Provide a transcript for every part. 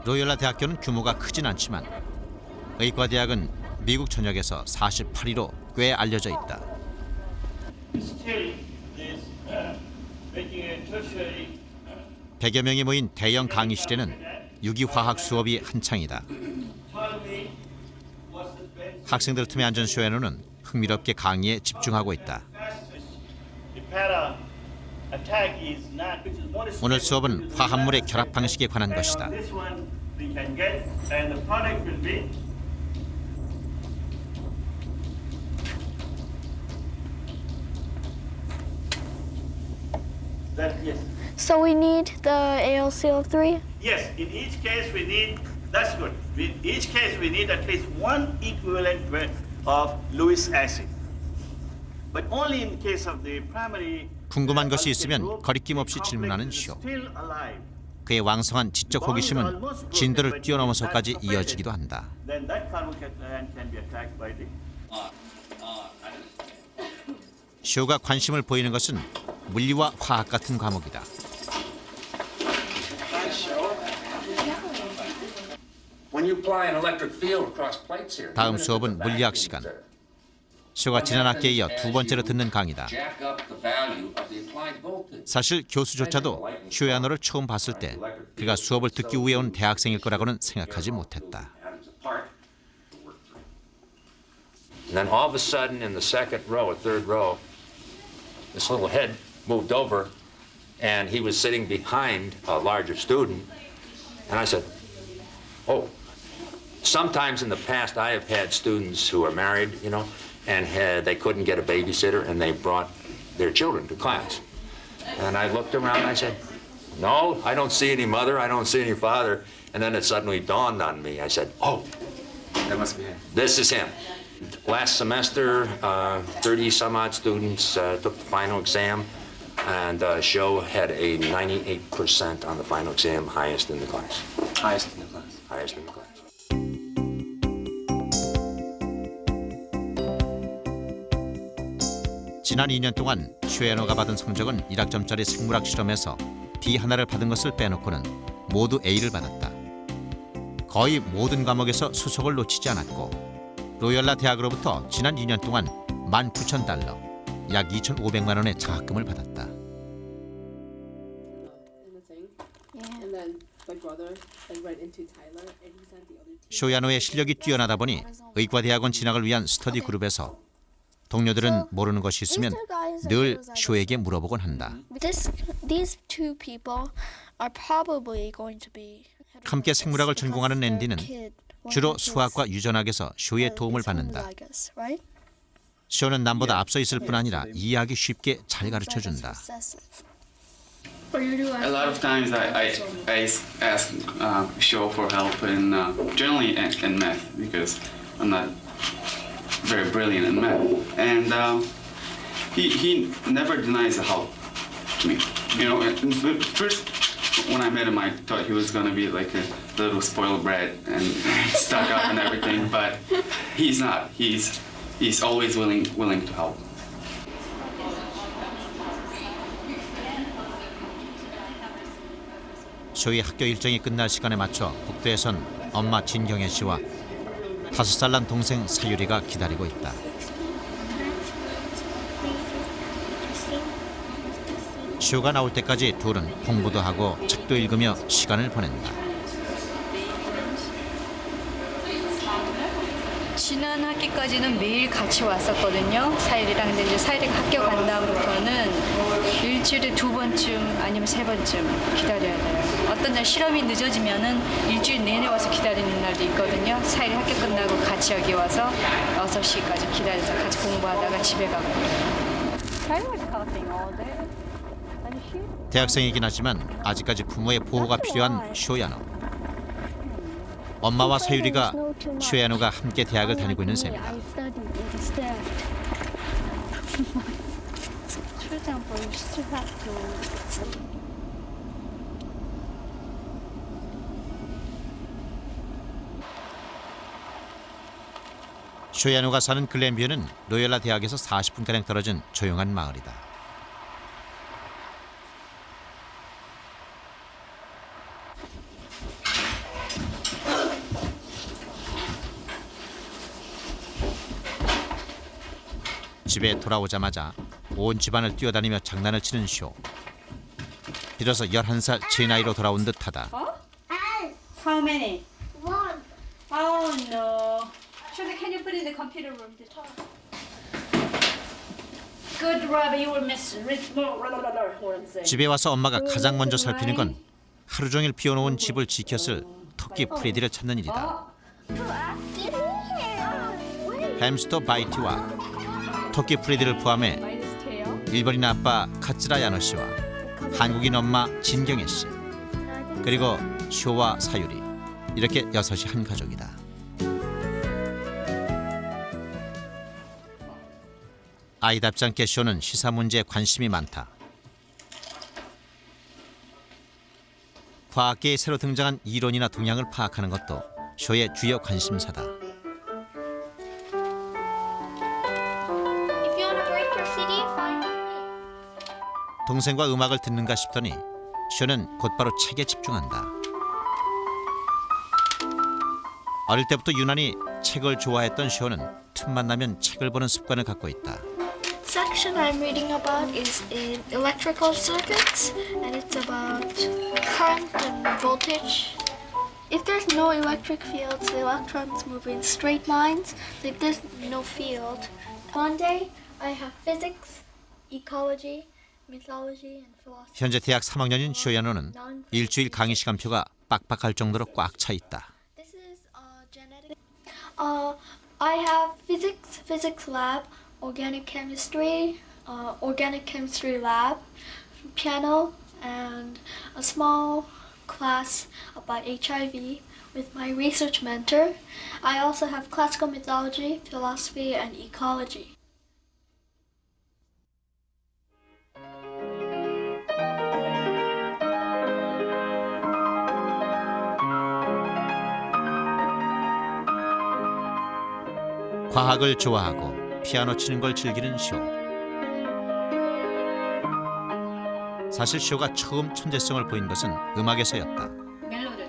로열라 대학교는 규모가 크진 않지만 의과대학은 미국 전역에서 48위로 꽤 알려져 있다. Still is making a tertiary 100여 명이 모인 대형 강의실에는 유기화학 수업이 한창이다. Ptolemy was the best 학생들 틈에 앉은 쇼에노는 흥미롭게 강의에 집중하고 있다. fastest. The para attack is not which is more 오늘 수업은 화합물의 결합 방식에 관한 것이다. This one we can get and the product will be that yes. So we need the AlCl3? Yes, in each case we need, that's good. In each case we need at least one equivalent of Lewis acid. But only in case of the primary 궁금한 것이 있으면 거리낌 없이 질문하는 쇼. 그의 왕성한 지적 호기심은 진도를 뛰어넘어서까지 이어지기도 한다. Then that carbocation can be attacked by the 쇼가 관심을 보이는 것은 물리와 화학 같은 과목이다. When you apply an electric field across plates here, 다음 수업은 물리학 시간. 쇼가 지난 학기에 이어 두 번째로 듣는 강의다. jack up the value of the applied voltage. 사실 교수조차도 쇼야노를 처음 봤을 때 그가 수업을 듣기 위해 온 대학생일 거라고는 생각하지 못했다. Atoms apart to work through. And then all of a sudden, in the second row, or third row, this little head moved over, and he was sitting behind a larger student. And I said, "Oh." Sometimes in the past, I have had students who are married, and they couldn't get a babysitter, and they brought their children to class. And I looked around and I said, "No, I don't see any mother, I don't see any father." And then it suddenly dawned on me. I said, "Oh, That must be him. this is him." Last semester, 30 some odd students took the final exam, and Sho had a 98% on the final exam, highest in the class. Highest in the class. Highest in the class. 지난 2년 동안 쇼야노가 받은 성적은 1학점짜리 생물학 실험에서 D 하나를 받은 것을 빼놓고는 모두 A를 받았다. 거의 모든 과목에서 수석을 놓치지 않았고 로열라 대학으로부터 지난 2년 동안 19,000달러, 약 2,500만 원의 장학금을 받았다. in the thing. And then my brother went into Tyler and he sent the other two. 쇼야노의 실력이 뛰어나다 보니 의과대학원 진학을 위한 스터디 그룹에서 동료들은 모르는 것이 있으면 늘 쇼에게 물어보곤 한다. These two people are probably going to be 함께 생물학을 전공하는 앤디는 주로 수학과 유전학에서 쇼의 도움을 받는다. 쇼는 남보다 앞서 있을 뿐 아니라 이해하기 쉽게 잘 가르쳐준다. A lot of times I ask Sho for help in generally in math because I'm not very brilliant in math, and he never denies the help to me. At first when I met him, I thought he was gonna be like a little spoiled brat and stuck up and everything, but he's not. He's always willing to help. 쇼의 학교 일정이 끝날 시간에 맞춰 복도에선 엄마 진경애 씨와 5살 난 동생 사유리가 기다리고 있다. 쇼가 나올 때까지 둘은 공부도 하고 책도 읽으며 시간을 보낸다. 지난 학기까지는 매일 같이 왔었거든요. 사일이랑. 근데 이제 사일이가 학교 간 다음부터는 일주일에 2번쯤 아니면 3번쯤 기다려야 돼요. 어떤 날 실험이 늦어지면은 일주일 내내 와서 기다리는 날도 있거든요. 사일이 학교 끝나고 같이 여기 와서 6시까지 기다려서 같이 공부하다가 집에 가고. 대학생이긴 하지만 아직까지 부모의 보호가 필요한 쇼야노. 엄마와 사유리가 쇼야노가 함께 대학을 다니고 있는 셈이다. 쇼야노가 사는 글렌뷰는 로열라 대학에서 40분가량 떨어진 조용한 마을이다. 집에 돌아오자마자 온 집안을 뛰어다니며 장난을 치는 쇼. 비로소 11살 제 나이로 돌아온 듯하다. How many? One. Oh no. Shona, can you put it in the computer room to talk? Good, Robbie. You will miss what I'm saying. 집에 와서 엄마가 가장 먼저 살피는 건 하루 종일 비워놓은 집을 지켰을 토끼 프레디를 찾는 일이다. 햄스터 바이티와 토끼 프레디를 포함해 Minus tail. 일본인 아빠 카츠라 야노 씨와 한국인 엄마 진경애 씨 그리고 쇼와 사유리 이렇게 6이 한 가족이다. 아이답지 않게 쇼는 시사 문제에 관심이 많다. 과학계에 새로 등장한 이론이나 동향을 파악하는 것도 쇼의 주요 관심사다. If you want to break your CD, fine with me. 동생과 음악을 듣는가 싶더니 쇼는 곧바로 책에 집중한다. 어릴 때부터 유난히 책을 좋아했던 쇼는 틈만 나면 책을 보는 습관을 갖고 있다. Section I'm reading about is in electrical circuits, and it's about current and voltage. If there's no electric fields, the electrons move in straight lines. If there's no field, one day I have physics, ecology, mythology, and philosophy. 현재 대학 3학년인 쇼야노는 일주일 강의 시간표가 빡빡할 정도로 꽉 차 있다. This is genetic. I have physics lab, organic chemistry lab, piano, and a small class about HIV with my research mentor. I also have classical mythology, philosophy, and ecology. 과학을 좋아하고 피아노 치는 걸 즐기는 쇼. 사실 쇼가 처음 천재성을 보인 것은 음악에서였다. 멜로디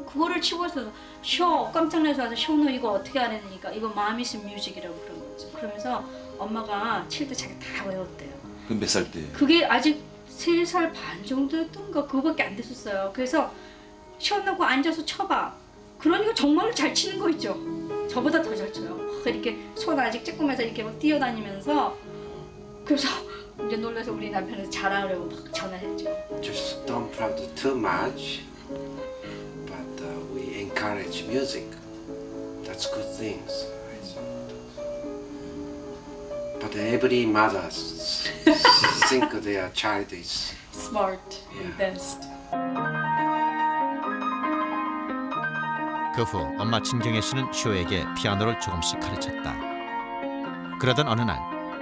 그거를 치고서 쇼 깜짝 놀라서 쇼는 이거 어떻게 하려니까 이거 마미스 뮤직이라고 그런 거죠. 그러면서 엄마가 칠 때 자기 다 외웠대요. 그 몇 살 때? 그게 아직 3살 반 정도였던가 그거밖에 안 됐었어요. 그래서 시원하고 앉아서 쳐봐. 그러니까 정말로 잘 치는 거 있죠. 저보다 더 잘 쳐요. 이렇게 손 아직 쬐끔해서 이렇게 막 뛰어다니면서 그래서 이제 놀라서 우리 남편은 자랑하려고 막 전화했죠. Just don't practice too much, but we encourage music. That's good things. But every mother think their child is Smart and best. 그 후 엄마 진경애 씨는 쇼에게 피아노를 조금씩 가르쳤다. 그러던 어느 날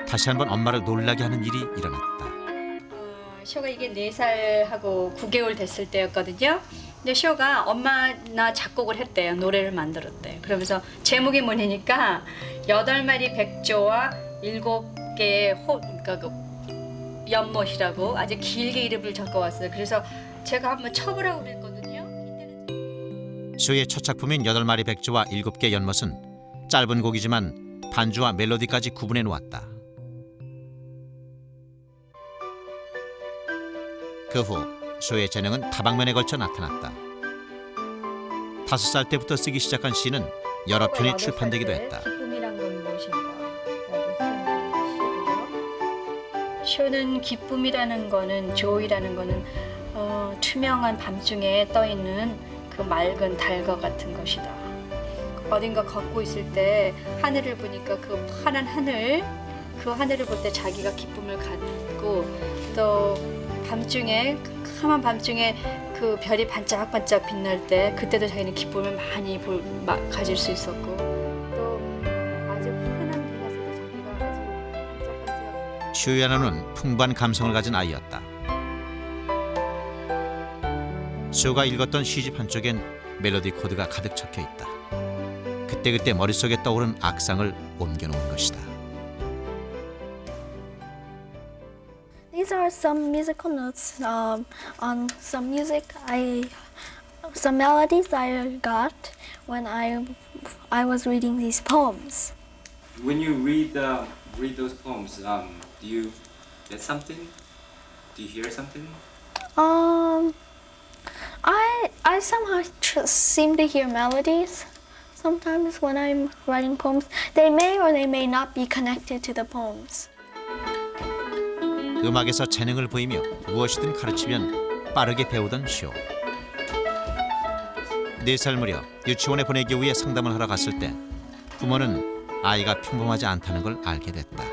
다시 한번 엄마를 놀라게 하는 일이 일어났다. 쇼가 이게 4살하고 9개월 됐을 때였거든요. 근데 쇼가 엄마나 작곡을 했대요. 노래를 만들었대요. 그러면서 제목이 뭐냐니까 8마리 백조와 7개의 그러니까 그 연못이라고 아주 길게 이름을 적어왔어요. 그래서 제가 한번 쳐보라고 그랬거든요. 쇼의 첫 작품인 8마리 백조와 7개 연못은 짧은 곡이지만 반주와 멜로디까지 구분해 놓았다. 그 후 쇼의 재능은 다방면에 걸쳐 나타났다. 5살 때부터 쓰기 시작한 시는 여러 편이 출판되기도 했다. 기쁨이란 건 무엇인가? 쇼는 기쁨이라는 거는 조이라는 거는 투명한 밤중에 떠 있는 그 맑은 달과 같은 것이다. 어딘가 걷고 있을 때 하늘을 보니까 그 파란 하늘, 그 하늘을 볼 때 자기가 기쁨을 갖고 또 밤중에 캄캄한 밤중에 그 별이 반짝반짝 빛날 때 그때도 자기는 기쁨을 많이 가질 수 있었고 또 아주 환한 빛에서도 자기가 아주 반짝반짝. 쇼야노는 풍부한 감성을 가진 아이였다. 쇼가 읽었던 시집 한쪽엔 멜로디 코드가 가득 적혀 있다. 그때그때 머릿속에 떠오른 악상을 옮겨놓은 것이다. These are some musical notes on some music some melodies I got when I was reading these poems. when you read those poems, do you get something? Do you hear something? I somehow seem to hear melodies. Sometimes when I'm writing poems, they may or they may not be connected to the poems. 음악에서 재능을 보이며 무엇이든 가르치면 빠르게 배우던 쇼. 4살 무렵 유치원에 보내기 위해 상담을 하러 갔을 때 부모는 아이가 평범하지 않다는 걸 알게 됐다.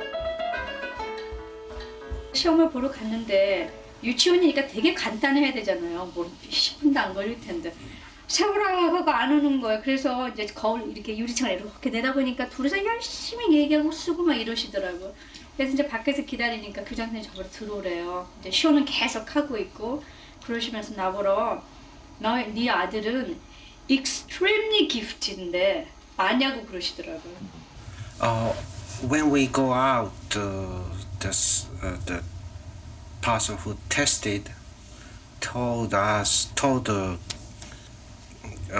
시험을 보러 갔는데 유치원이니까 되게 간단해야 되잖아요. 뭐 10분도 안 걸릴 텐데. 세우라 하고 안 오는 거예요. 그래서 이제 거울 이렇게 유리창을 이렇게 내다보니까 둘이서 열심히 얘기하고 쓰고 막 이러시더라고요. 그래서 이제 밖에서 기다리니까 교장 선생님이 저보러 들어오래요. 이제 시호는 계속 하고 있고 그러시면서 나보러 네 아들은 extremely gifted인데 아냐고 그러시더라고요. When we go out, the person who tested told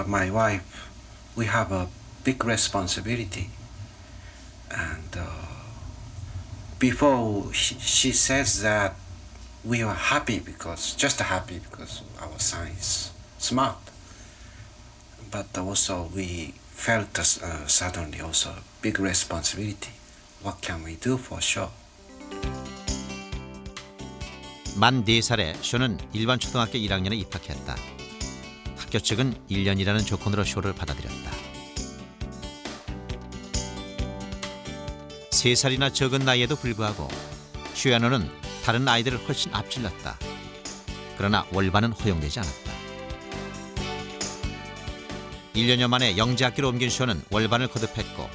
my wife, we have a big responsibility, and before she says that we are just happy because our son is smart, but also we felt suddenly also big responsibility. What can we do for sure? 만 4살에 쇼는 일반 초등학교 1학년에 입학했다. 학교 측은 1년이라는 조건으로 쇼를 받아들였다. 3살이나 적은 나이에도 불구하고 쇼야노는 다른 아이들을 훨씬 앞질렀다. 그러나 월반은 허용되지 않았다. 1년여 만에 영재학교로 옮긴 쇼는 월반을 거듭했고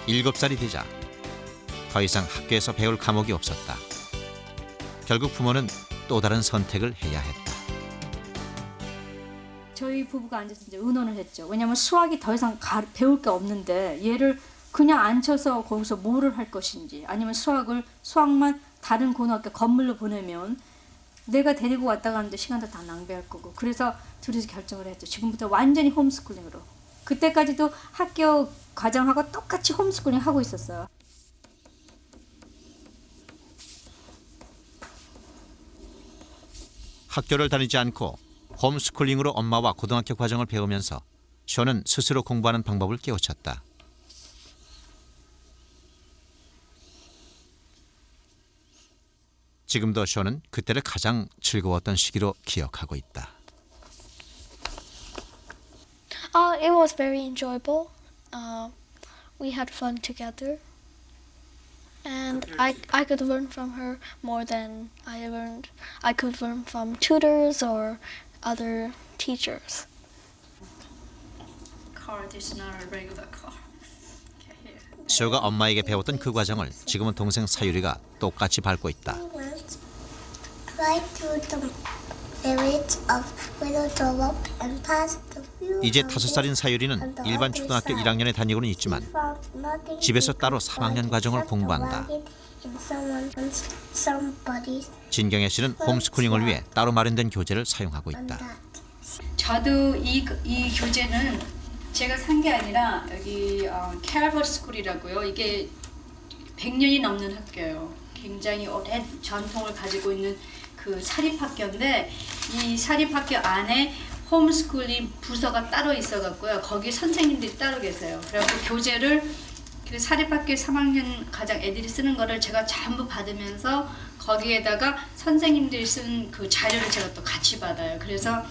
7살이 되자 더 이상 학교에서 배울 과목이 없었다. 결국 부모는 또 다른 선택을 해야 했다. 저희 부부가 앉아서 이제 의논을 했죠. 왜냐하면 수학이 더 이상 배울 게 없는데 얘를 그냥 앉혀서 거기서 뭐를 할 것인지 아니면 수학만 다른 고등학교 건물로 보내면 내가 데리고 왔다 가는데 시간도 다 낭비할 거고 그래서 둘이서 결정을 했죠. 지금부터 완전히 홈스쿨링으로. 그때까지도 학교 과정하고 똑같이 홈스쿨링 하고 있었어요. 학교를 다니지 않고 홈스쿨링으로 엄마와 고등학교 과정을 배우면서 쇼는 스스로 공부하는 방법을 깨우쳤다. 지금도 쇼는 그때를 가장 즐거웠던 시기로 기억하고 있다. It was very enjoyable. We had fun together. And I could learn from her more than I could learn from tutors or other teachers. Car is not a regular car. 쇼가 엄마에게 배웠던 그 과정을 지금은 동생 사유리가 똑같이 밟고 있다. 이제 5살인 사유리는 일반 초등학교 1학년에 다니고는 있지만 집에서 따로 3학년 과정을 공부한다. 진경애 씨는 홈스쿨링을 위해 따로 마련된 교재를 사용하고 있다. 저도 이 교재는 제가 산 게 아니라 여기 캐럴버 스쿨이라고요. 이게 100년이 넘는 학교예요. 굉장히 오랜 전통을 가지고 있는 그 사립학교인데 이 사립학교 안에 홈스쿨링 부서가 따로 있어갖고요. 거기 선생님들이 따로 계세요. 그래갖고 교재를 사립학교 3학년 가장 애들이 쓰는 거를 제가 전부 받으면서 거기에다가 선생님들이 쓴 그 자료를 제가 또 같이 받아요. 그래서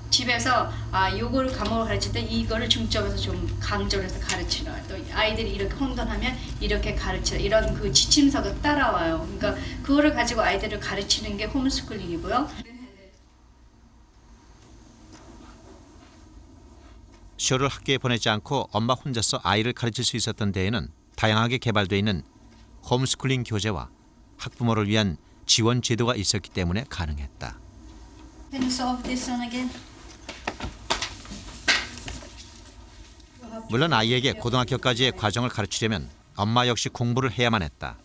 집에서 요거를 과목을 가르칠 때 이거를 중점에서 좀 강조를 해서 가르치라. 또 아이들이 이렇게 혼돈하면 이렇게 가르치라. 이런 그 지침서가 따라와요. 그러니까 그거를 가지고 아이들을 가르치는 게 홈스쿨링이고요. 쇼를 학교에 보내지 않고 엄마 혼자서 아이를 가르칠 수 있었던 데에는 다양하게 개발되어 있는 홈스쿨링 교재와 학부모를 위한 지원 제도가 있었기 때문에 가능했다. Can you solve this one again? 물론 아이에게 고등학교까지의 과정을 가르치려면 엄마 역시 공부를 해야만 했다.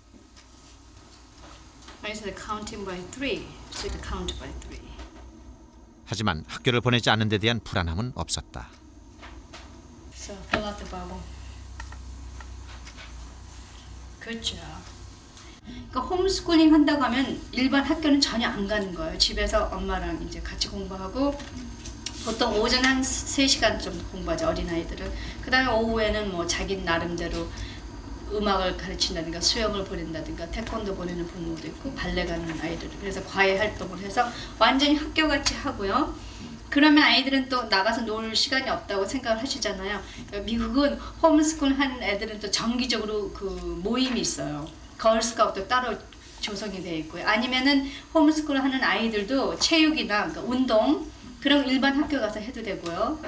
I said counting by 3. So you count by 3. 하지만 학교를 보내지 않는 데 대한 불안함은 없었다. So fill out the bubble. 그렇죠. 그러니까 홈스쿨링 한다고 하면 일반 학교는 전혀 안 가는 거예요. 집에서 엄마랑 이제 같이 공부하고 보통 오전 한 3시간 정도 공부하죠, 어린아이들은. 그 다음에 오후에는 뭐 자기 나름대로 음악을 가르친다든가 수영을 보낸다든가 태권도 보내는 부모도 있고 발레 가는 아이들, 그래서 과외 활동을 해서 완전히 학교같이 하고요. 그러면 아이들은 또 나가서 놀 시간이 없다고 생각을 하시잖아요. 미국은 홈스쿨 하는 애들은 또 정기적으로 그 모임이 있어요. 걸스카우트도 따로 조성이 되어 있고요. 아니면은 홈스쿨 하는 아이들도 체육이나 그러니까 운동 그런 일반 학교 가서 해도 되고요.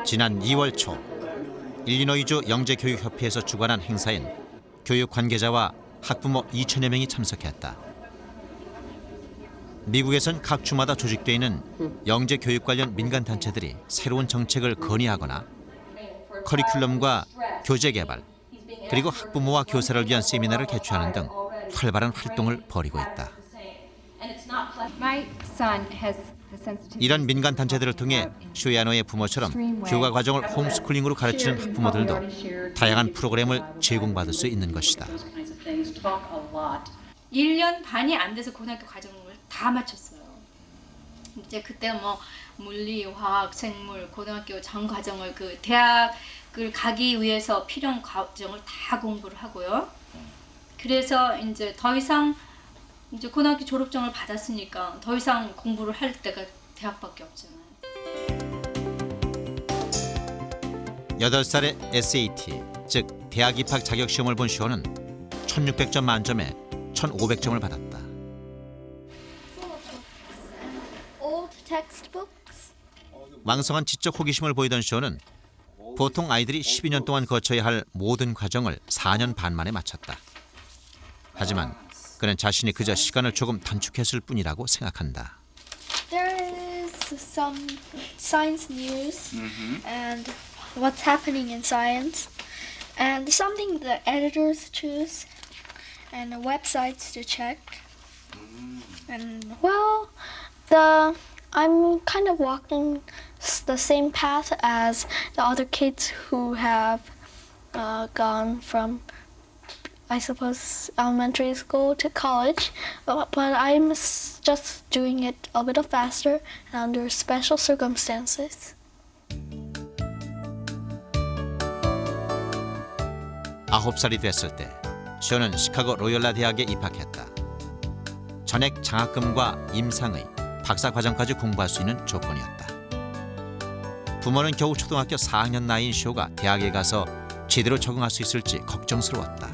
지난 2월 초 일리노이주 영재교육협회에서 주관한 행사엔 교육 관계자와 학부모 2천여 명이 참석했다. 미국에선 각 주마다 조직되어 있는 영재교육 관련 민간단체들이 새로운 정책을 건의하거나 커리큘럼과 교재 개발, 그리고 학부모와 교사를 위한 세미나를 개최하는 등 활발한 활동을 벌이고 있다. 이런 민간 단체들을 통해 슈야노의 부모처럼 교과 과정을 홈스쿨링으로 가르치는 학부모들도 다양한 프로그램을 제공받을 수 있는 것이다. 1년 반이 안 돼서 고등학교 과정을 다 마쳤어요. 이제 그때 뭐 물리, 화학, 생물, 고등학교 전 과정을 그 대학을 가기 위해서 필요한 과정을 다 공부를 하고요. 그래서 이제 더 이상 이제 고등학교 졸업증을 받았으니까 더 이상 공부를 할 때가 대학밖에 없잖아요. 8살의 SAT, 즉 대학 입학 자격 시험을 본 시호는 1600점 만점에 1500점을 받았다. Old textbooks. 왕성한 지적 호기심을 보이던 시호는 보통 아이들이 12년 동안 거쳐야 할 모든 과정을 4년 반 만에 마쳤다. 하지만 그는 자신이 그저 시간을 조금 단축했을 뿐이라고 생각한다. There is some science news and what's happening in science, and something the editors choose, and the websites to check. And well, I'm kind of walking the same path as the other kids who have gone from, I suppose, elementary school to college, but I'm just doing it a little faster and under special circumstances. 9살이 됐을 때 시호는 시카고 로열라 대학에 입학했다. 전액 장학금과 임상의 박사 과정까지 공부할 수 있는 조건이었다. 부모는 겨우 초등학교 4학년 나이인 시호가 대학에 가서 제대로 적응할 수 있을지 걱정스러웠다.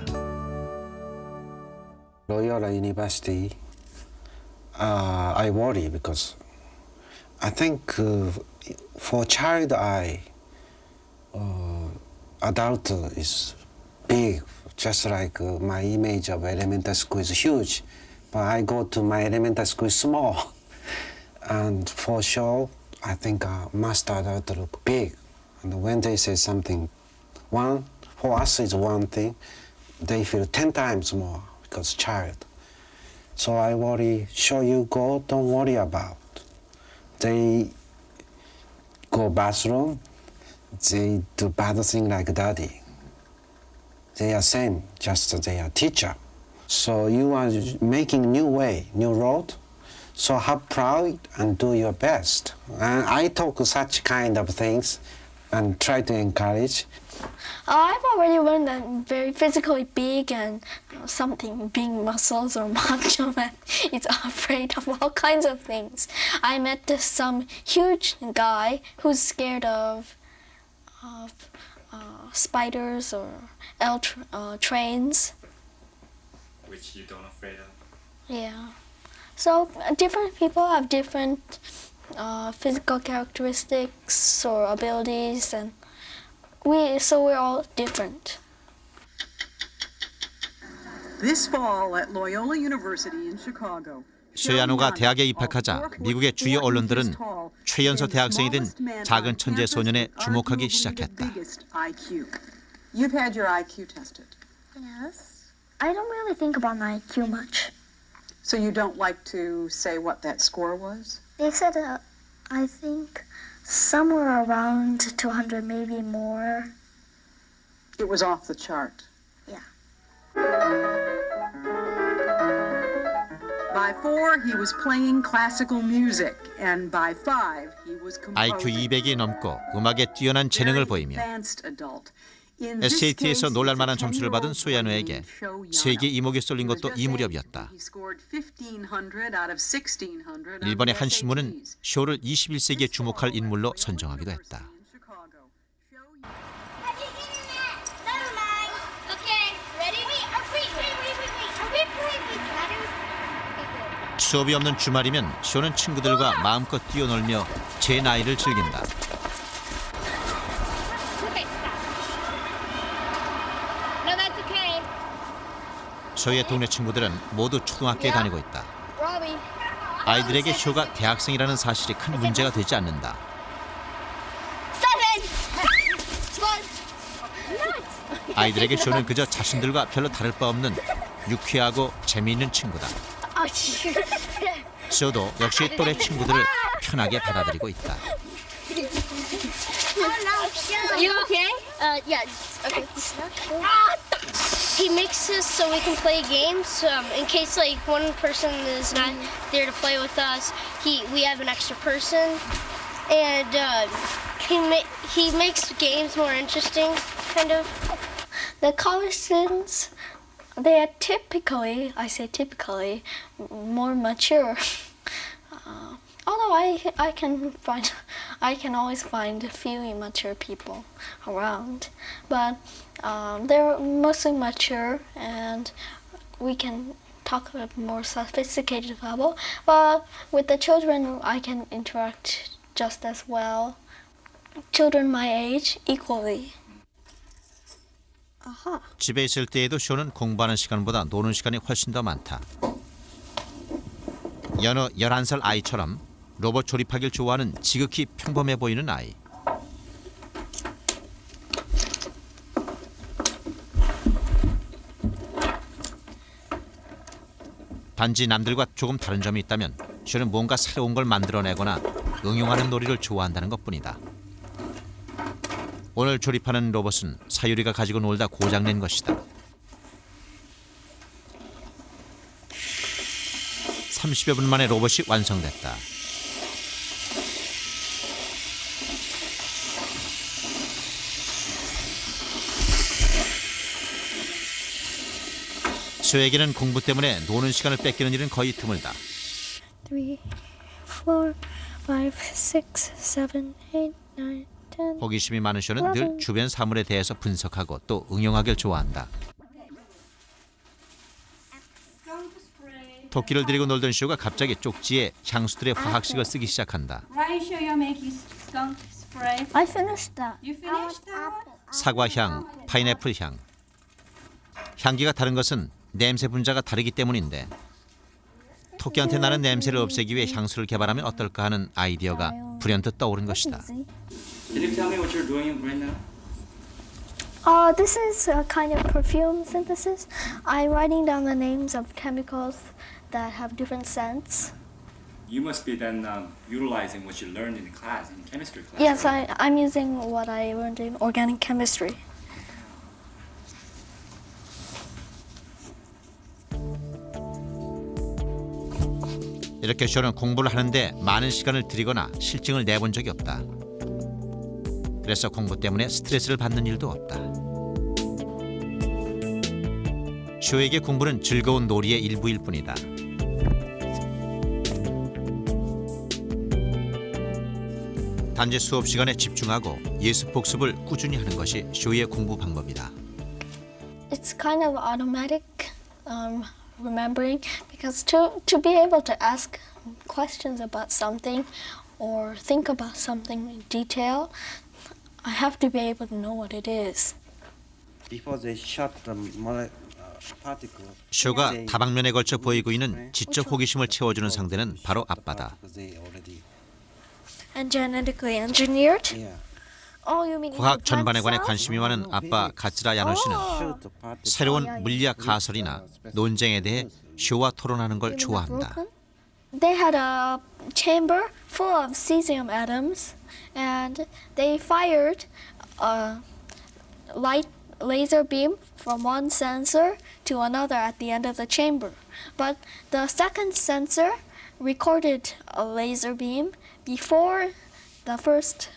Loyola University, I worry because I think for child eye, adult is big, just like my image of elementary school is huge, but I go to my elementary school is small, and for sure, I think master adult look big, and when they say something, for us is one thing, they feel 10 times more. Because child. So I worry, sure you go, don't worry about. They go bathroom, they do bad thing like daddy. They are same, just they are teacher. So you are making new way, new road. So have proud and do your best. And I talk such kind of things and try to encourage. I've already learned that I'm very physically big and something being muscles or macho man is afraid of all kinds of things. I met some huge guy who's scared of spiders or trains. Which you don't afraid of? Yeah. So different people have different physical characteristics or abilities, and we're all different. This fall at Loyola University in Chicago. 슈야노가 대학에 입학하자 미국의 주요 언론들은 최연소 대학생이 된 작은 천재 소년에 주목하기 시작했다. You've had your IQ tested. Yes. I don't really think about my IQ much. So you don't like to say what that score was? They said, I think somewhere around 200, maybe more. It was off the chart. Yeah. By 4, he was playing classical music, and by 5, he was IQ composing. 200이 넘고 음악에 뛰어난 재능을 보이며 SAT에서 놀랄만한 점수를 받은 소야노에게 세계 이목이 쏠린 것도 이 무렵이었다. 일본의 한 신문은 쇼를 21세기에 주목할 인물로 선정하기도 했다. 수업이 없는 주말이면 쇼는 친구들과 마음껏 뛰어놀며 제 나이를 즐긴다. 쇼의 동네 친구들은 모두 초등학교에 다니고 있다. 아이들에게 쇼가 대학생이라는 사실이 큰 문제가 되지 않는다. 아이들에게 쇼는 그저 자신들과 별로 다를 바 없는 유쾌하고 재미있는 친구다. 쇼도 역시 또래 친구들을 편하게 받아들이고 있다. You okay? Yeah. Okay. He makes us so we can play games. In case like one person is not there to play with us, we have an extra person, and he makes games more interesting, kind of. The college students, they are typically, I say typically, more mature. Although I can always find a few immature people around, but they're mostly mature, and we can talk at a more sophisticated level. But with the children, I can interact just as well. Children my age equally. 집에 있을 때에도 쇼는 공부하는 시간보다 노는 시간이 훨씬 더 많다. 여느 11살 아이처럼 로봇 조립하기를 좋아하는 지극히 평범해 보이는 아이. 단지 남들과 조금 다른 점이 있다면 쇼는 뭔가 새로운 걸 만들어내거나 응용하는 놀이를 좋아한다는 것뿐이다. 오늘 조립하는 로봇은 사유리가 가지고 놀다 고장낸 것이다. 30여 분 만에 로봇이 완성됐다. 쇼에게는 공부 때문에 노는 시간을 뺏기는 일은 거의 드물다. 3, 4, 5, 6, 7, 8, 9, 10. 호기심이 많은 쇼는 늘 주변 사물에 대해서 분석하고 또 응용하길 좋아한다. 토끼를 들이고 놀던 쇼가 갑자기 쪽지에 향수들의 화학식을 쓰기 시작한다. I finished that. 사과향, 파인애플 향. 향기가 다른 것은 냄새 분자가 다르기 때문인데 토끼한테 나는 냄새를 없애기 위해 향수를 개발하면 어떨까 하는 아이디어가 불현듯 떠오른 것이다. Can you tell me what you're doing right now? This is a kind of perfume synthesis. I'm writing down the names of chemicals that have different scents. You must be then utilizing what you learned in class, in chemistry class. Yes, right? I'm using what I learned in organic chemistry. 이렇게 쇼는 공부를 하는데 많은 시간을 들이거나 실증을 내본 적이 없다. 그래서 공부 때문에 스트레스를 받는 일도 없다. 쇼에게 공부는 즐거운 놀이의 일부일 뿐이다. 단지 수업 시간에 집중하고 예습 복습을 꾸준히 하는 것이 쇼의 공부 방법이다. It's kind of automatic remembering because to be able to ask questions about something or think about something in detail, I have to be able to know what it is. Before they shot the particle. 쇼가 다방면에 걸쳐 보이고 있는 지적 호기심을 채워주는 상대는 바로 아빠다. And genetically engineered? Yeah. Oh, you mean 과학 전반에 관해 cells? 관심이 많은 아빠 가츠라 야노 씨는 새로운 물리학 가설이나 논쟁에 대해 쇼와 토론하는 걸 좋아한다. They had a chamber full of cesium atoms, and they fired light laser beam from one sensor to another at the end of the chamber. But the second sensor recorded a laser beam before the first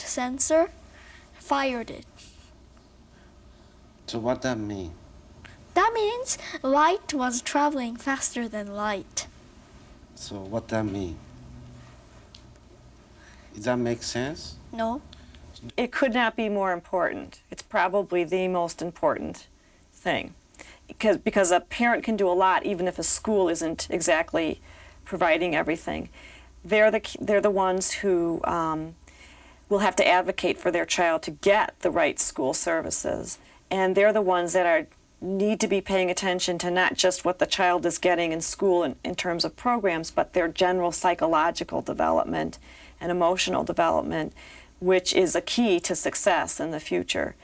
sensor fired it. So what that mean? That means light was traveling faster than light. So what that mean? Does that make sense? No. It could not be more important. It's probably the most important thing. Because a parent can do a lot even if a school isn't exactly providing everything. They're the ones who will have to advocate for their child to get the right school services. And they're the ones that need to be paying attention to not just what the child is getting in school in terms of programs, but their general psychological development and emotional development, which is a key to success in the future.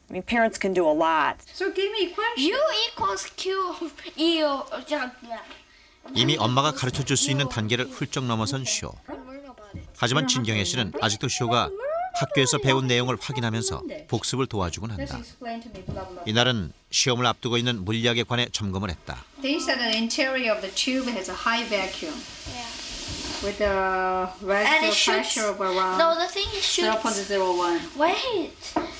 I mean, parents can do a lot. So give me a question. U equals Q E O. 이미 엄마가 가르쳐줄 수 있는 단계를 훌쩍 넘어선 쇼. 하지만 진경애 씨는 아직도 쇼가 학교에서 배운 내용을 확인하면서 복습을 도와주곤 한다. 이날은 시험을 앞두고 있는 물리학에 관해 점검을 했다. They said the interior of the tube has a high vacuum. With a residual pressure of around No, the thing shoots. 0.01. Wait,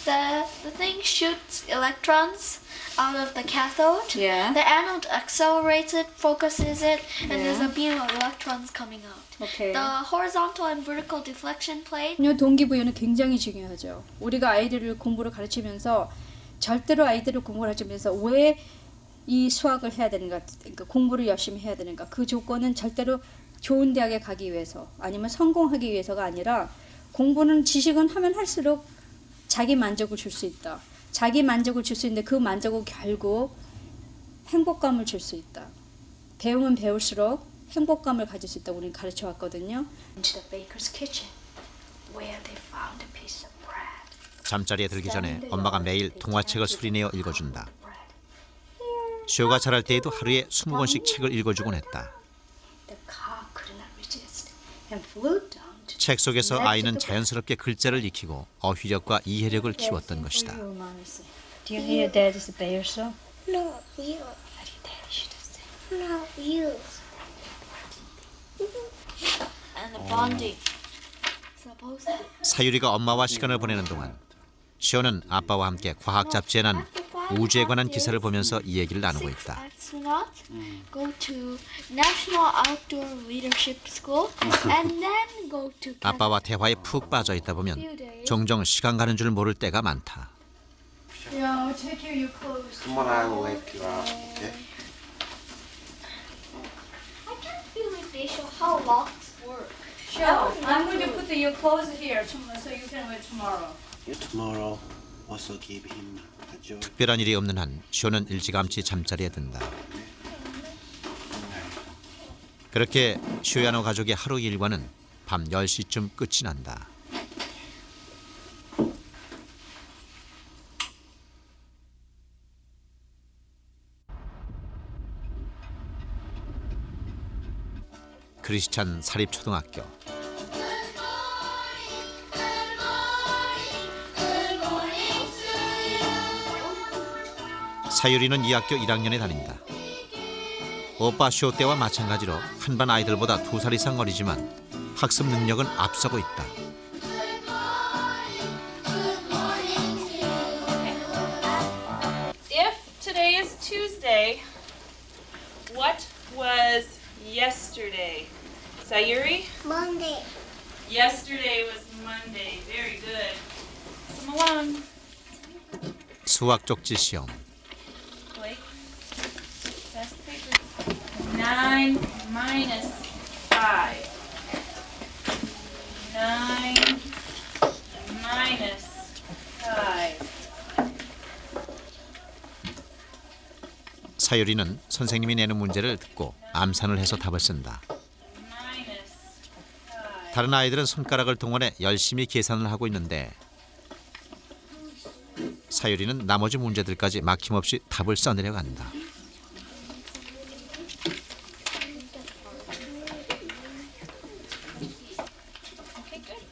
the thing shoots electrons out of the cathode. Yeah. The anode accelerates it, focuses it, and there's a beam of electrons coming out. Okay. The horizontal and vertical deflection plate. 동기부여는 굉장히 중요하죠. 우리가 아이들을 공부를 가르치면서 절대로 아이들을 공부를 가르치면서 왜 이 수학을 해야 되는가, 그러니까 공부를 열심히 해야 되는가, 그 조건은 절대로 좋은 대학에 가기 위해서 아니면 성공하기 위해서가 아니라 공부는 지식은 하면 할수록 자기 만족을 줄 수 있다. 자기 만족을 줄 수 있는데 그 만족은 결국 행복감을 줄 수 있다. 배우면 배울수록 행복감을 가질 수 있다고 우리는 가르쳐 왔거든요. Into the baker's kitchen, where they found a piece of bread. 잠자리에 들기 전에 엄마가 매일 동화책을 소리내어 읽어준다. 쇼가 자랄 때에도 하루에 20권씩 책을 읽어주곤 했다. The cow could not resist and flew down to 책 속에서 아이는 자연스럽게 글자를 익히고 어휘력과 이해력을 키웠던 것이다. Do you hear Daddy's bear song? No, you. Daddy should say. No, you. And the bonding. Supposedly. 사유리가 엄마와 시간을 보내는 동안 쇼는 아빠와 함께 과학 잡지에 난 우주에 관한 기사를 보면서 이 얘기를 나누고 있다. Astronauts go to National Outdoor Leadership School and then go to 아빠와 대화에 푹 빠져 있다 보면 종종 시간 가는 줄 모를 때가 많다. Yeah, take care of your clothes. Tomorrow I will wake you up. Okay? I can't feel if they show how locks work. Sure. I'm going to put your clothes here so you can wear tomorrow. You tomorrow also give him a joy. 특별한 일이 없는 한 쇼는 일찌감치 잠자리에 든다. 그렇게 쇼야노 가족의 하루 일과는 밤 10시쯤 끝이 난다. 크리스찬 사립초등학교. 사유리는 이 학교 1학년에 다닌다. 오빠 쇼 때와 마찬가지로 한반 아이들보다 2살 이상 어리지만 학습 능력은 앞서고 있다. If today is Tuesday, what was yesterday? Sayuri? Monday. Yesterday was Monday. Very good. Come along. 수학 쪽지 시험. Blake. Pass the paper. 9 minus 5. 9 minus 5. 사유리는 선생님이 내는 문제를 듣고 암산을 해서 답을 쓴다. 다른 아이들은 손가락을 동원해 열심히 계산을 하고 있는데 사유리는 나머지 문제들까지 막힘없이 답을 써내려 간다.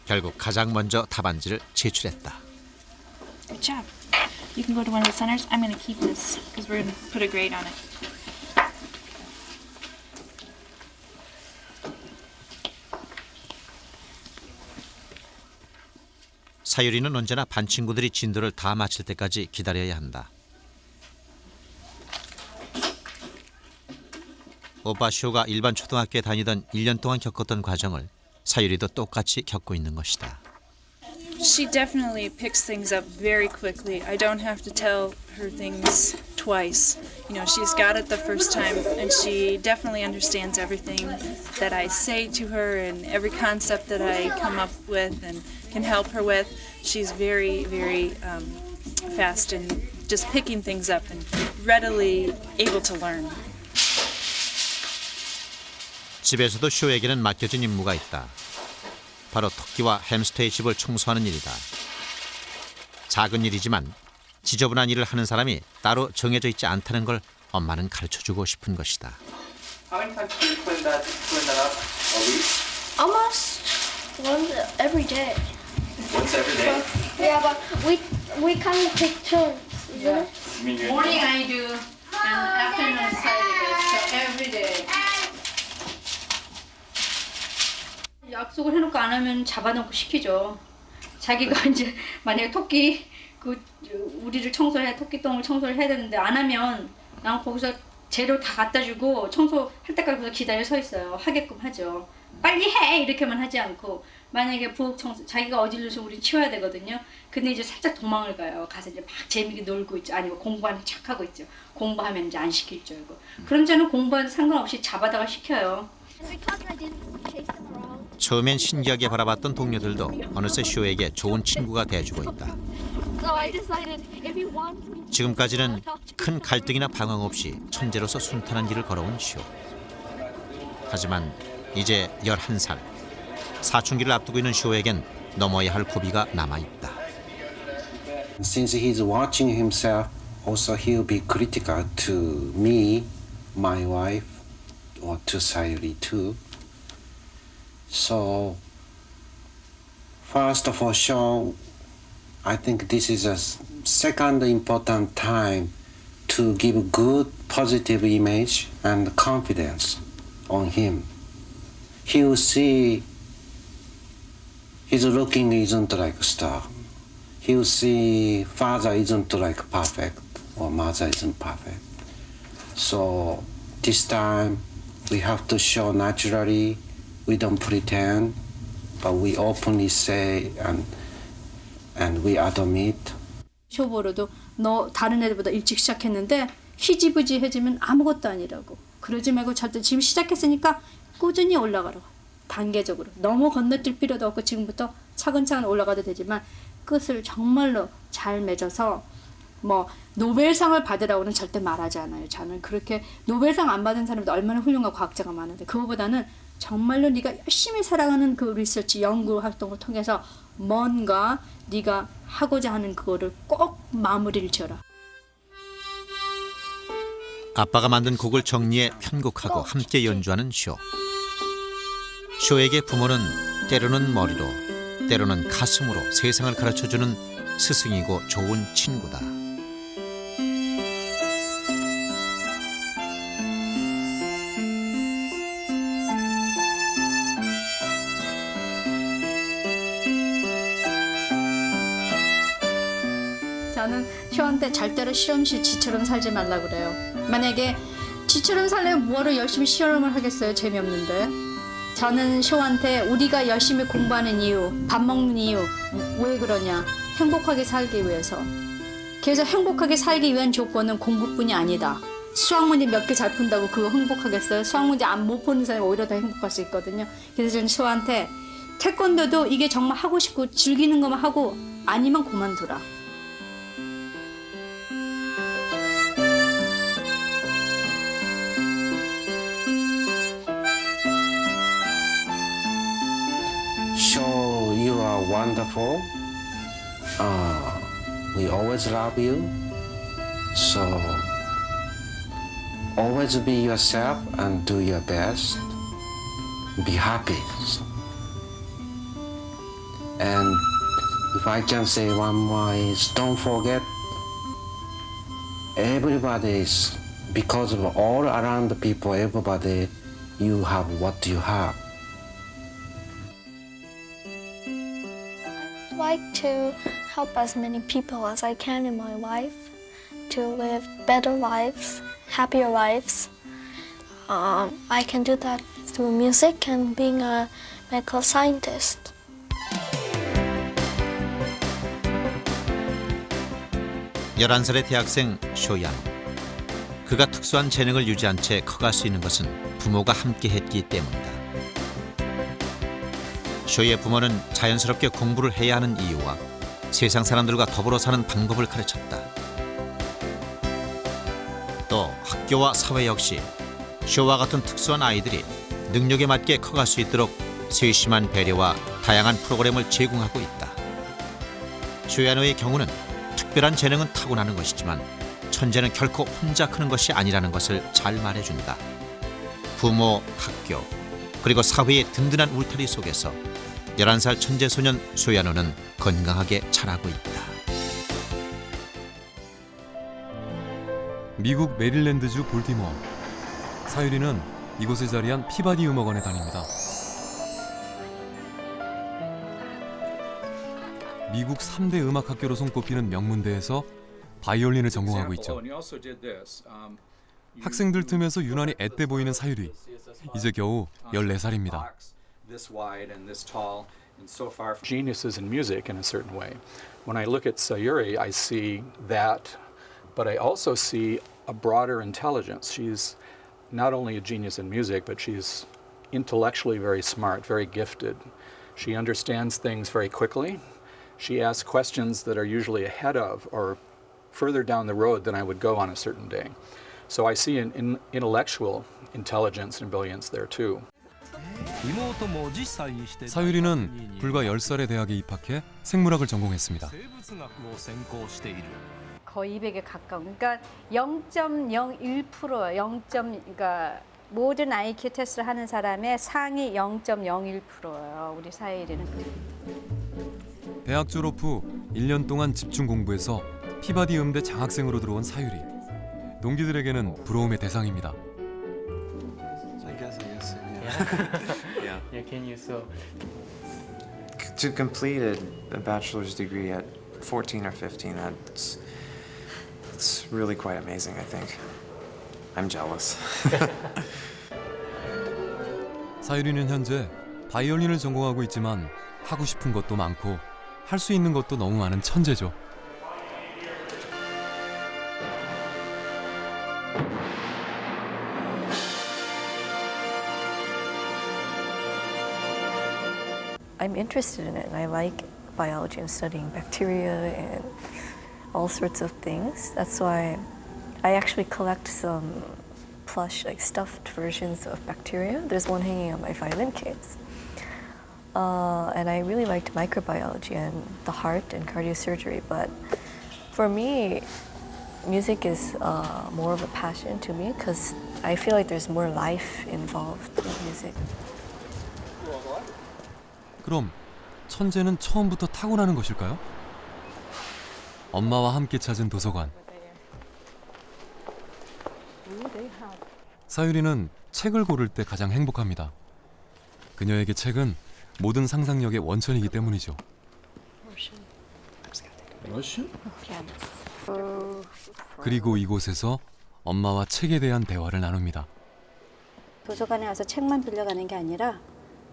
결국 가장 먼저 답안지를 제출했다. Good job. You can go to one of the centers. I'm going to keep this because we're going to put a grade on it. 사유리는 언제나 반 친구들이 진도를 다 마칠 때까지 기다려야 한다. 오빠 쇼가 일반 초등학교에 다니던 1년 동안 겪었던 과정을 사유리도 똑같이 겪고 있는 것이다. She definitely picks things up very quickly. I don't have to tell her things twice. You know, she's got it the first time, and she definitely understands everything that I say to her and every concept that I come up with and can help her with. She's very, very fast in just picking things up and readily able to learn. 집에서도 쇼에게는 맡겨진 임무가 있다. 바로 토끼와 햄스터의 집을 청소하는 일이다. 작은 일이지만 지저분한 일을 하는 사람이 따로 정해져 있지 않다는 걸 엄마는 가르쳐주고 싶은 것이다. How many times do you clean that up a week? Almost once every day. Once every day? Yeah, but we kind of take turns, isn't it? You mean you're Morning I do and afternoon Saturday. So every day. 약속을 해놓고 안 하면 잡아놓고 시키죠. 자기가 이제 만약에 토끼 우리를 청소해 토끼똥을 청소를 해야 되는데 안 하면 난 거기서 재료 다 갖다 주고 청소할 때까지 거기서 기다려 서 있어요. 하게끔 하죠. 빨리 해 이렇게만 하지 않고 만약에 부엌 청소 자기가 어질러서 우리 치워야 되거든요. 근데 이제 살짝 도망을 가요. 가서 이제 막 재미있게 놀고 있죠. 아니면 공부하는 척하고 있죠. 공부하면 이제 안 시킬 줄 알고. 그럼 저는 공부하는 상관없이 잡아다가 시켜요. 처음엔 신기하게 바라봤던 동료들도 어느새 쇼에게 좋은 친구가 돼주고 있다. 지금까지는 큰 갈등이나 방황 없이 천재로서 순탄한 길을 걸어온 쇼. 하지만 이제 11살, 사춘기를 앞두고 있는 쇼에겐 넘어야 할 고비가 남아있다. Since he's watching himself, also he'll be critical to me, my wife, or to Sayuri too. So, first for sure, I think this is a second important time to give good positive image and confidence on him. He will see his looking isn't like star. He will see father isn't like perfect or mother isn't perfect. So this time we have to show naturally. We don't pretend, but we openly say and we admit. 쇼보로도 너 다른 애들보다 일찍 시작했는데 희지부지해지면 아무것도 아니라고. 그러지 말고 절대 지금 시작했으니까 꾸준히 올라가라고. 단계적으로. 너무 건너뛸 필요도 없고 지금부터 차근차근 올라가도 되지만 끝을 정말로 잘 맺어서 뭐 노벨상을 받으라고는 절대 말하지 않아요. 저는 그렇게 노벨상 안 받은 사람도 얼마나 훌륭한 과학자가 많은데 그거보다는 정말로 네가 열심히 살아가는 그 리서치 연구 활동을 통해서 뭔가 네가 하고자 하는 그거를 꼭 마무리를 지어라. 아빠가 만든 곡을 정리해 편곡하고 함께 연주하는 쇼. 쇼에게 부모는 때로는 머리로, 때로는 가슴으로 세상을 가르쳐주는 스승이고 좋은 친구다. 저는 쇼한테 절대로 실험실 지처럼 살지 말라 그래요. 만약에 지처럼 살려면 뭐하러 열심히 실험을 하겠어요. 재미없는데. 저는 쇼한테 우리가 열심히 공부하는 이유, 밥 먹는 이유 왜 그러냐. 행복하게 살기 위해서. 그래서 행복하게 살기 위한 조건은 공부뿐이 아니다. 수학 문제 몇 개 잘 푼다고 그거 행복하겠어요? 수학 문제 못 푸는 사람이 오히려 더 행복할 수 있거든요. 그래서 저는 쇼한테 태권도도 이게 정말 하고 싶고 즐기는 것만 하고 아니면 그만두라. Show you are wonderful. We always love you. So always be yourself and do your best. Be happy. And If I can say one more is don't forget everybody is because of all around the people, everybody you have what you have. I'd like to help as many people as I can in my life to live better lives, happier lives. I can do that through music and being a medical scientist. 열한 살의 대학생 쇼야노. 그가 특수한 재능을 유지한 채 커갈 수 있는 것은 부모가 함께했기 때문이다. 쇼의 부모는 자연스럽게 공부를 해야 하는 이유와 세상 사람들과 더불어 사는 방법을 가르쳤다. 또 학교와 사회 역시 쇼와 같은 특수한 아이들이 능력에 맞게 커갈 수 있도록 세심한 배려와 다양한 프로그램을 제공하고 있다. 쇼야노의 경우는 특별한 재능은 타고나는 것이지만 천재는 결코 혼자 크는 것이 아니라는 것을 잘 말해준다. 부모, 학교, 그리고 사회의 든든한 울타리 속에서 11살 천재 소년 쇼야노는 건강하게 자라고 있다. 미국 메릴랜드주 볼티모어. 사유리는 이곳에 자리한 피바디 음악원에 다닙니다. 미국 3대 음악학교로 손꼽히는 명문대에서 바이올린을 전공하고 있죠. 학생들 틈에서 유난히 앳돼 보이는 사유리. 이제 겨우 14살입니다. Geniuses in music in a certain way. When I look at Sayuri, I see that, but I also see a broader intelligence. She's not only a genius in music, but she's intellectually very smart, very gifted. She understands things very quickly. She asks questions that are usually ahead of or further down the road than I would go on a certain day. So I see an intellectual intelligence and brilliance there too. 사유리는 불과 10살에 대학에 입학해 생물학을 전공했습니다. 거의 200에 가까운. 그러니까 0.01%, 그러니까 모든 IQ 테스트를 하는 사람의 상위 0.01%예요. 우리 사유리는. 대학 졸업 후 1년 동안 집중 공부해서 피바디 음대 장학생으로 들어온 사유리. 동기들에게는 부러움의 대상입니다. Yeah, can you to complete a bachelor's degree at 14 or 15, that's really quite amazing, I think. I'm jealous. 사유리는 현재 바이올린을 전공하고 있지만 하고 싶은 것도 많고 할 수 있는 것도 너무 많은 천재죠. I'm interested in it, and I like biology and studying bacteria and all sorts of things. That's why I actually collect some plush, like stuffed versions of bacteria. There's one hanging on my violin case. And I really liked microbiology and the heart and cardiosurgery. But for me, music is more of a passion to me because I feel like there's more life involved in music. 그럼 천재는 처음부터 타고나는 것일까요? 엄마와 함께 찾은 도서관. 사유리는 책을 고를 때 가장 행복합니다. 그녀에게 책은 모든 상상력의 원천이기 때문이죠. 그리고 이곳에서 엄마와 책에 대한 대화를 나눕니다. 도서관에 와서 책만 빌려가는 게 아니라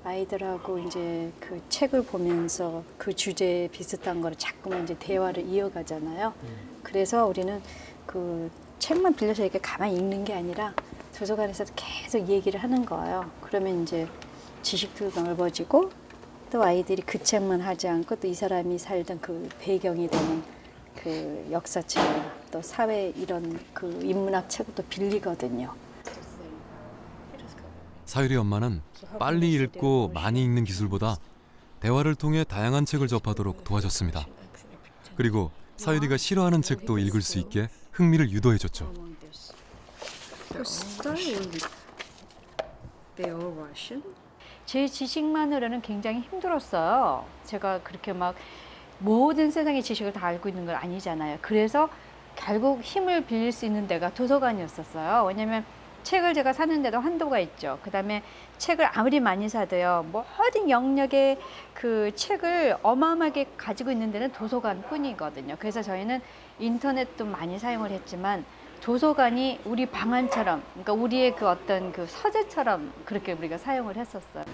아이들하고 이제 그 책을 보면서 그 주제에 비슷한 거를 자꾸만 이제 대화를 이어가잖아요. 그래서 우리는 그 책만 빌려서 이렇게 가만히 읽는 게 아니라 도서관에서 계속 얘기를 하는 거예요. 그러면 이제 지식도 넓어지고 또 아이들이 그 책만 하지 않고 또 이 사람이 살던 그 배경이 되는 그 역사책이나 또 사회 이런 그 인문학 책을 또 빌리거든요. 사유리 엄마는 빨리 읽고 많이 읽는 기술보다 대화를 통해 다양한 책을 접하도록 도와줬습니다. 그리고 사유리가 싫어하는 책도 읽을 수 있게 흥미를 유도해줬죠. 제 지식만으로는 굉장히 힘들었어요. 제가 그렇게 막 모든 세상의 지식을 다 알고 있는 건 아니잖아요. 그래서 결국 힘을 빌릴 수 있는 데가 도서관이었었어요. 왜냐면 책을 제가 사는데도 한도가 있죠. 그 다음에 책을 아무리 많이 사도요, 모든 영역의 그 책을 어마어마하게 가지고 있는 데는 도서관 뿐이거든요. 그래서 저희는 인터넷도 많이 사용을 했지만 도서관이 우리 방안처럼, 그러니까 우리의 그 어떤 그 서재처럼 그렇게 우리가 사용을 했었어요.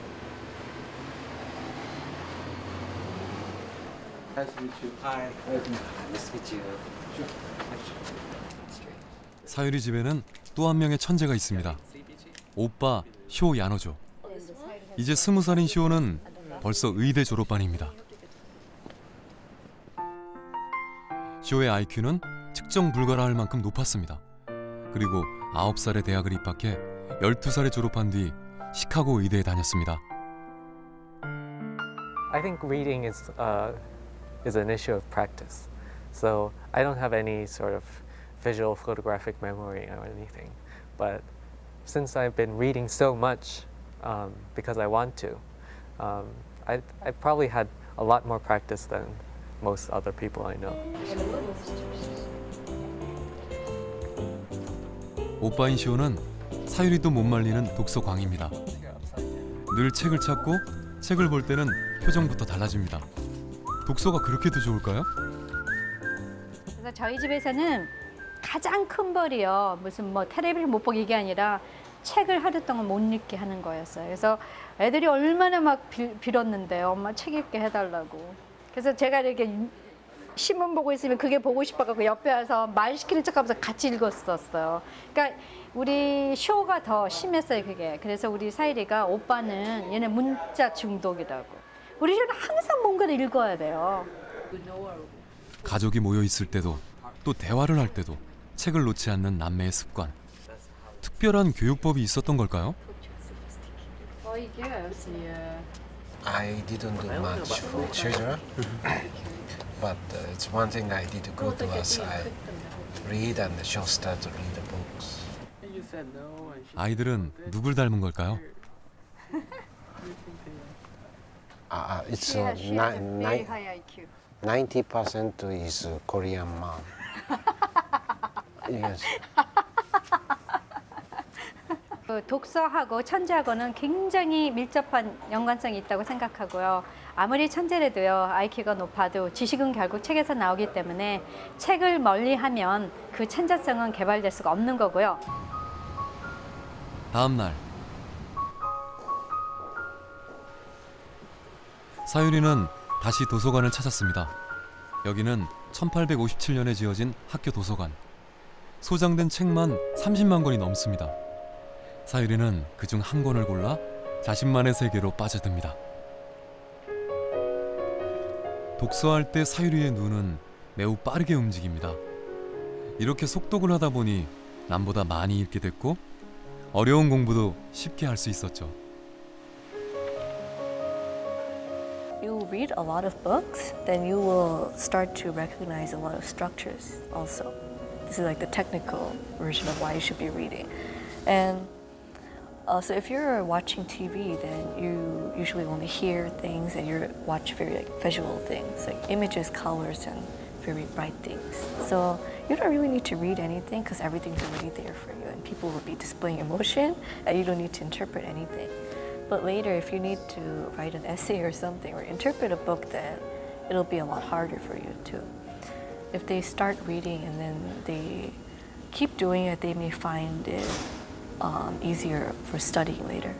Nice to meet you. Hi. Nice to meet you. 사유리 집에는 또 한 명의 천재가 있습니다. 오빠 쇼 야노죠. 이제 20살인 쇼는 벌써 의대 졸업반입니다. 쇼의 IQ는 측정 불가라 할 만큼 높았습니다. 그리고 9살에 대학을 입학해 12살에 졸업한 뒤 시카고 의대에 다녔습니다. I think reading is an issue of practice. So I don't have any sort of visual photographic memory or anything. But since I've been reading so much because I want to, I probably had a lot more practice than most other people I know. 오빠인 시호는 사유리도 못 말리는 독서광입니다. 늘 책을 찾고 책을 볼 때는 표정부터 달라집니다. 독서가 그렇게도 좋을까요? 그래서 저희 집에서는 가장 큰 벌이요. 무슨 뭐 텔레비전 못 보기 이게 아니라 책을 하루 동안 못 읽게 하는 거였어요. 그래서 애들이 얼마나 막 빌었는데요. 엄마 책 읽게 해달라고. 그래서 제가 이렇게 신문 보고 있으면 그게 보고 싶어가지고 옆에 와서 말 시키는 척하면서 같이 읽었었어요. 그러니까 우리 쇼가 더 심했어요, 그게. 그래서 우리 사유리가 오빠는 얘네 문자 중독이라고. 우리 쇼는 항상 뭔가를 읽어야 돼요. 가족이 모여 있을 때도 또 대화를 할 때도 책을 놓지 않는 남매의 습관. 특별한 교육법이 있었던 걸까요? I didn't do much for children, but it's one thing I did good was I read and show start to read the books. 아이들은 누굴 닮은 걸까요? It's She has a very high IQ. 90% is Korean mom. Yes. 그 독서하고 천재하고는 굉장히 밀접한 연관성이 있다고 생각하고요. 아무리 천재라도요, IQ가 높아도 지식은 결국 책에서 나오기 때문에 책을 멀리하면 그 천재성은 개발될 수가 없는 거고요. 다음 날 사유리는 다시 도서관을 찾았습니다. 여기는 1857년에 지어진 학교 도서관. 소장된 책만 30만 권이 넘습니다. 사유리는 그중 한 권을 골라 자신만의 세계로 빠져듭니다. 독서할 때 사유리의 눈은 매우 빠르게 움직입니다. 이렇게 속독을 하다 보니 남보다 많이 읽게 됐고 어려운 공부도 쉽게 할 수 있었죠. You read a lot of books, then you will start to recognize a lot of structures also. This is like the technical version of why you should be reading. And so if you're watching TV, then you usually only hear things and you watch very like, visual things, like images, colors, and very bright things. So you don't really need to read anything because everything's already there for you and people will be displaying emotion and you don't need to interpret anything. But later, if you need to write an essay or something or interpret a book, then it'll be a lot harder for you too. If they start reading and then they keep doing it, they may find it easier for studying later.